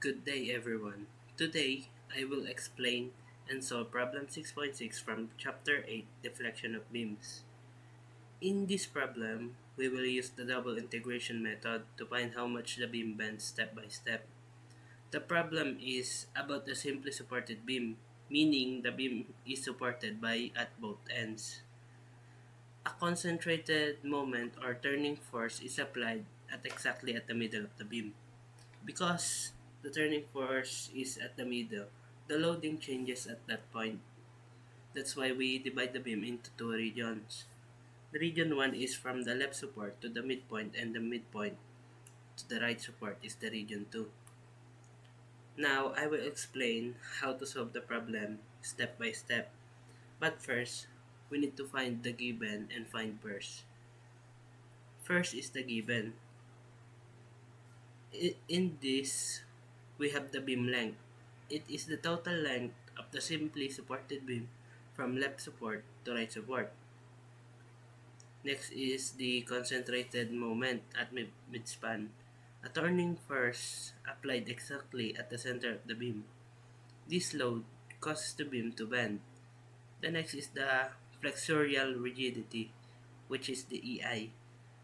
Good day, everyone. Today, I will explain and solve problem 6.6 from chapter 8, Deflection of Beams. In this problem, we will use the double integration method to find how much the beam bends step by step. The problem is about a simply supported beam, meaning the beam is supported by at both ends. A concentrated moment or turning force is applied at the middle of the beam. Because the turning force is at the middle, the loading changes at that point. That's why we divide the beam into two regions. The region 1 is from the left support to the midpoint, and the midpoint to the right support is the region 2. Now, I will explain how to solve the problem step by step. But first, we need to find the given and find burst. First is the given. In this, we have the beam length. It is the total length of the simply supported beam from left support to right support. Next is the concentrated moment at midspan. A turning force applied exactly at the center of the beam. This load causes the beam to bend. The next is the flexurial rigidity, which is the EI.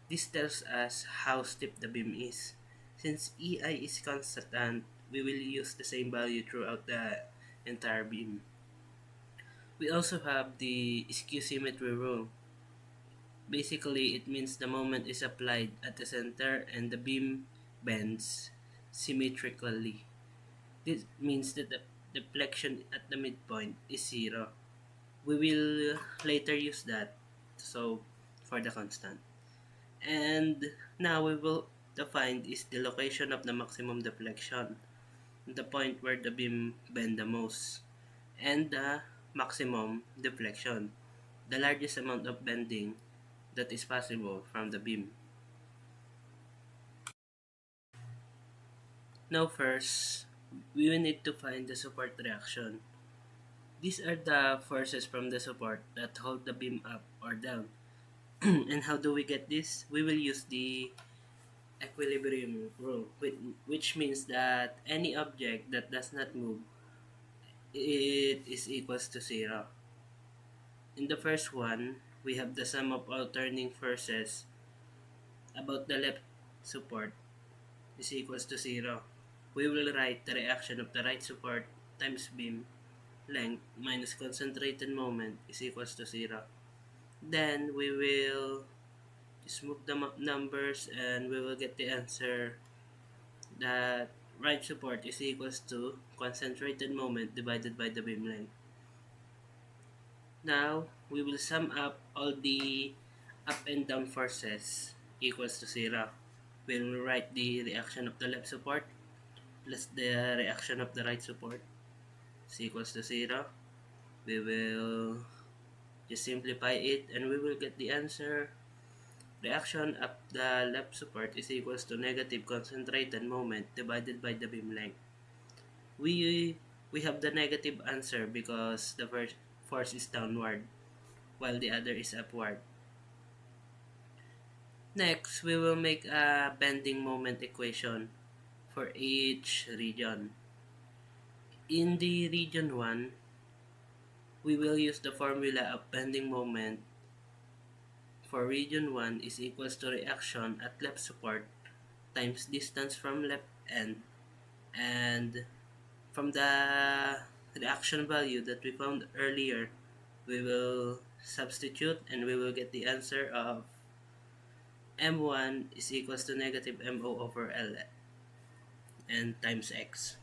This tells us how stiff the beam is. Since EI is constant, we will use the same value throughout the entire beam. We also have the skew symmetry rule. Basically, it means the moment is applied at the center and the beam bends symmetrically. This means that the deflection at the midpoint is zero. We will later use that to solve for the constant. And now we will define is the location of the maximum deflection, the point where the beam bend the most, and the maximum deflection, the largest amount of bending that is possible from the beam. Now first, we will need to find the support reaction. These are the forces from the support that hold the beam up or down. And how do we get this? We will use the equilibrium rule, which means that any object that does not move, it is equals to zero. In the first one, we have the sum of all turning forces about the left support is equals to zero. We will write the reaction of the right support times beam length minus concentrated moment is equals to zero. Then we will just move the numbers and we will get the answer that right support is equals to concentrated moment divided by the beam length. Now, we will sum up all the up and down forces equals to zero. We will write the reaction of the left support plus the reaction of the right support is equals to zero. We will just simplify it and we will get the answer. Reaction of the left support is equals to negative concentrated moment divided by the beam length. We have the negative answer because the first force is downward while the other is upward. Next, we will make a bending moment equation for each region. In the region 1, we will use the formula of bending moment for region 1 is equals to reaction at left support times distance from left end, and from the reaction value that we found earlier, we will substitute and we will get the answer of M1 is equals to negative MO over L and times X.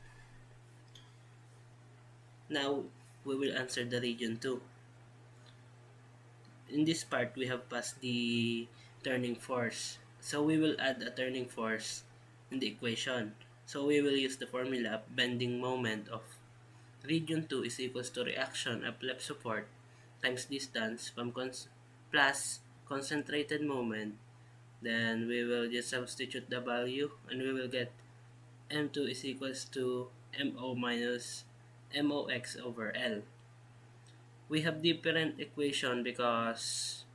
Now, we will answer the region 2. In this part, we have passed the turning force. So, we will add a turning force in the equation. So, we will use the formula of bending moment of region 2 is equals to reaction of left support times distance from plus concentrated moment. Then we will just substitute the value and we will get M2 is equals to MO minus MOX over L. We have different equation because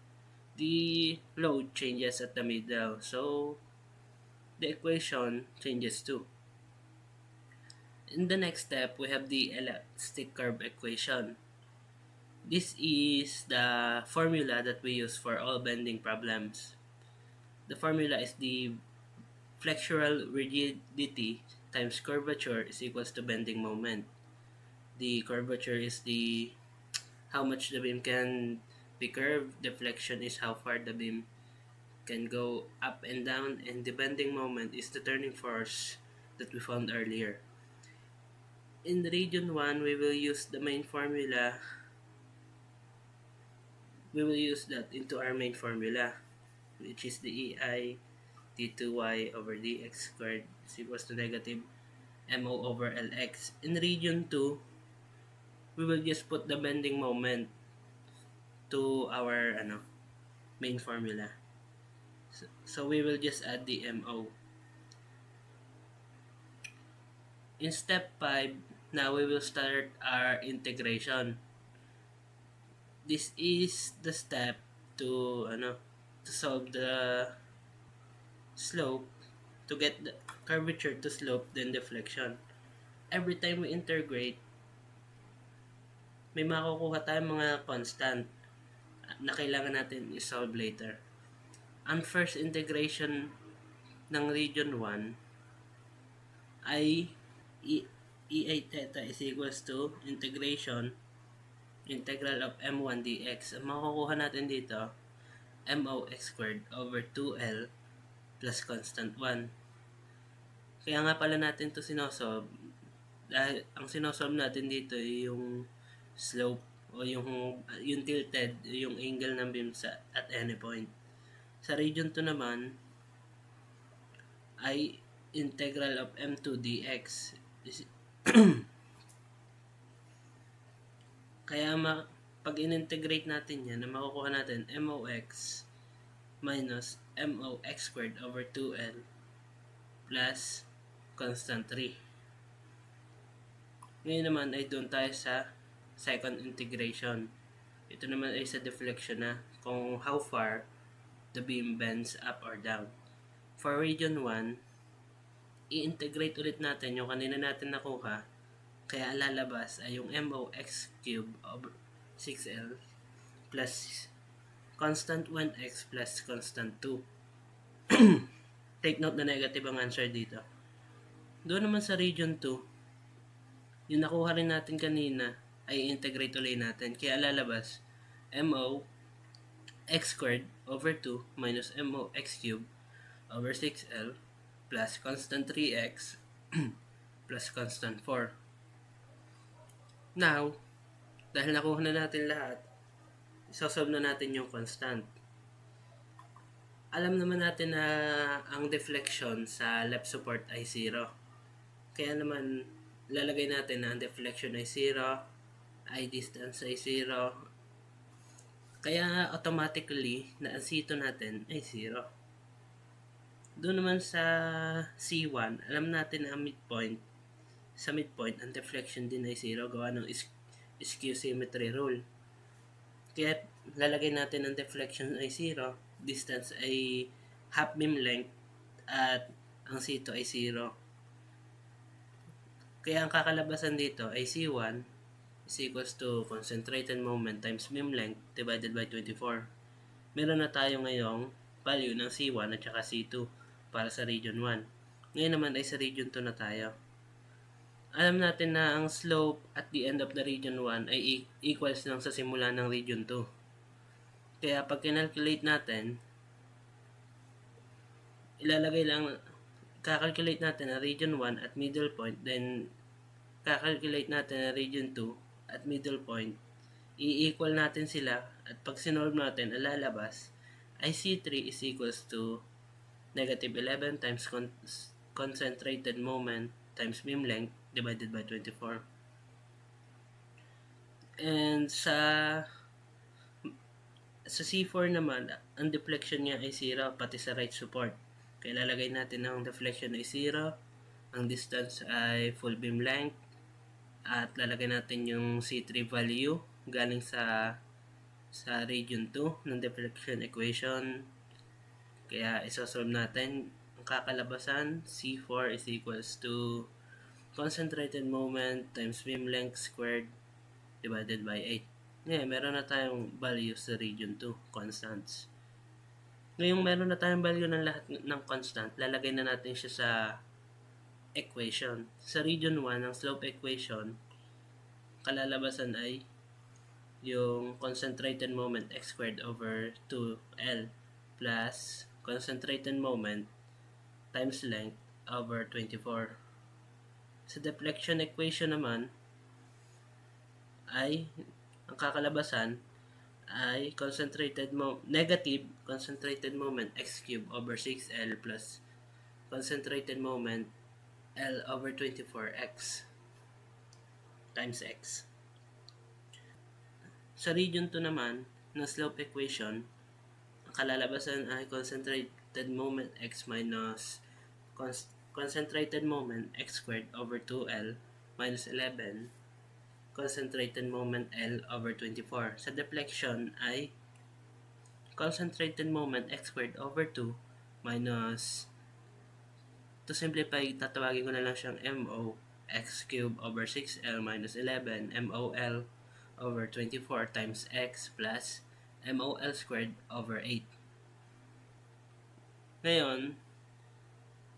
the load changes at the middle. So the equation changes too. In the next step, we have the elastic curve equation. This is the formula that we use for all bending problems. The formula is the flexural rigidity times curvature is equals to bending moment. The curvature is the how much the beam can be curved. Deflection is how far the beam can go up and down, and the bending moment is the turning force that we found earlier. In region 1, we will use the main formula. We will use that into our main formula, which is the EI d2y over dx squared is equals to negative mo over lx. In region 2, we will just put the bending moment to our main formula. So we will just add the mo. In step 5, now we will start our integration. This is the step to solve the slope, to get the curvature to slope then deflection. Every time we integrate, may makukuha tayong mga constant na kailangan natin i-solve later. Ang first integration ng region 1 ay EI theta is equals to integral of m1 dx. Ang makukuha natin dito, mo x squared over 2l plus constant 1. Kaya nga pala natin to sinosolve dahil ang sinosolve natin dito ay yung slope o yung tilted, yung angle ng beam at any point. Sa region 2 naman ay integral of m2 dx. Kaya pag in-integrate natin yan, na makukuha natin mox minus mox squared over 2l plus constant 3. Ngayon naman ay doon tayo sa second integration. Ito naman ay sa deflection na kung how far the beam bends up or down. For region 1, i-integrate ulit natin yung kanina natin nakuha. Kaya lalabas ay yung mox cube over 6l plus constant 1x plus constant 2. Take note na negative ang answer dito. Doon naman sa region 2, yung nakuha rin natin kanina ay integrate ulit natin. Kaya lalabas mo x squared over 2 minus mo x cube over 6l plus constant 3x plus constant 4. Now, dahil nakuha na natin lahat, isosolve na natin yung constant. Alam naman natin na ang deflection sa left support ay 0. Kaya naman, lalagay natin na ang deflection ay 0, ay distance ay 0. Kaya automatically, na ang C2 natin ay 0. Doon naman sa C1, alam natin na ang midpoint, sa midpoint, ang deflection din ay 0 gawa ng skew symmetry rule. Kaya lalagay natin ang deflection ay 0, distance ay half beam length, at ang C2 ay 0. Kaya ang kakalabasan dito ay C1 is equals to concentrated moment times beam length divided by 24. Meron na tayo ngayong value ng C1 at saka C2 para sa region 1. Ngayon naman ay sa region 2 na tayo. Alam natin na ang slope at the end of the region 1 ay equals lang sa simula ng region 2. Kaya pag kinalculate natin, kakalculate natin ang region 1 at middle point, then kakalculate natin ang region 2 at middle point, i-equal natin sila, at pag sinolve natin, ang lalabas ay C3 is equals to negative 11 times concentrated moment times beam length divided by 24. And sa C4 naman, ang deflection niya ay 0 pati sa right support. Kaya lalagay natin ang deflection ay 0, ang distance ay full beam length, at lalagay natin yung C3 value galing sa region 2 ng deflection equation. Kaya isosolve natin, ang kakalabasan C4 is equals to concentrated moment times beam length squared divided by 8. Ngayon, meron na tayong value sa region 2, constants. Ngayong meron na tayong value ng lahat ng constant, lalagay na natin siya sa equation. Sa region 1, ang slope equation, kalalabasan ay yung concentrated moment x squared over 2L plus concentrated moment times length over 24. Sa deflection equation naman ay ang kakalabasan ay negative concentrated moment x cubed over 6L plus concentrated moment L over 24x times x. Sa region 2 naman ng slope equation, ang kalalabasan ay concentrated moment x minus concentrated moment x squared over 2L minus 11 concentrated moment L over 24. Sa deflection ay concentrated moment x squared over 2 minus, to simplify, tatawagin ko na lang siyang MO x cubed over 6L minus 11 MOL over 24 times x plus MOL squared over 8. Ngayon,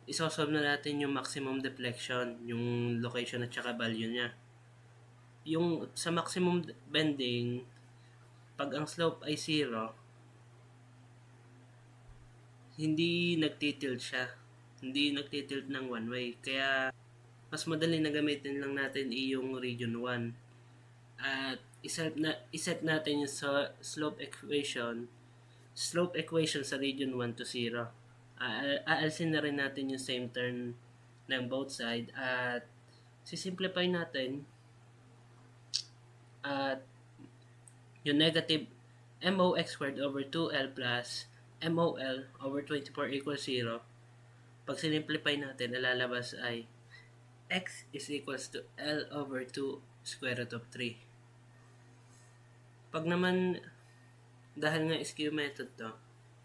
isosolve na natin yung maximum deflection, yung location at saka value niya. Yung sa maximum bending, pag ang slope ay 0, hindi nagtitilt siya. Hindi nagtitilt ng one way. Kaya, mas madali na gamitin lang natin yung region 1. At iset natin yung slope equation sa region 1 to 0. Aalsin na rin natin yung same term ng both side at sisimplify natin at yung negative MOX squared over 2L plus MOL over 24 equals 0. Pag sinimplify natin, lalabas ay x is equals to L over 2 square root of 3. Pag naman, dahil nga skew method to,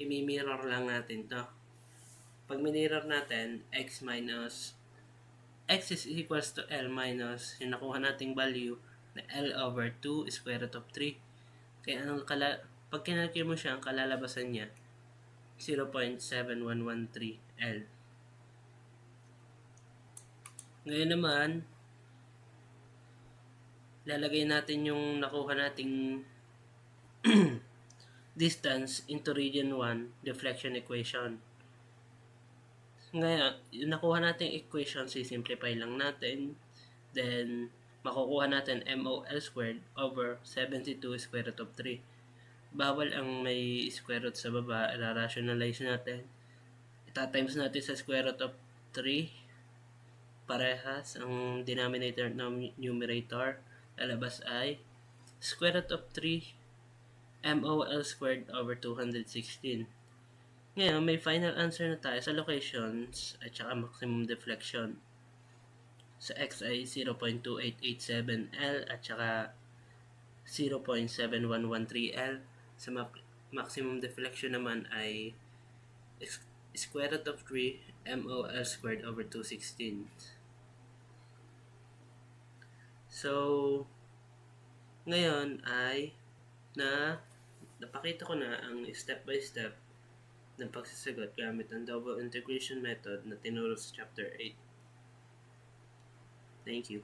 imi-mirror lang natin to. Pag minirror natin, x is equals to L minus yung nakuha nating value na L over 2 square root of 3. Kaya pag kinalculate mo siya, ang kalalabasan niya 0.7113 L. Ngayon naman, lalagay natin yung nakuha nating distance into region 1 deflection equation. Ngayon, yung nakuha nating equation, simplify lang natin. Then, makukuha natin MOL squared over 72 square root of 3. Bawal ang may square root sa baba, i-rationalize natin. Ita-times natin sa square root of 3. Parehas ang denominator ng numerator. Lalabas ay square root of 3 MOL squared over 216. Ngayon, may final answer na tayo sa locations at saka maximum deflection. Sa x ay 0.2887 L at saka 0.7113 L. Sa maximum deflection naman ay square root of 3 MOL squared over 216. So, ngayon ay napakita ko na ang step by step ng pagsasagot gamit ang double integration method na tinuro sa chapter 8. Thank you.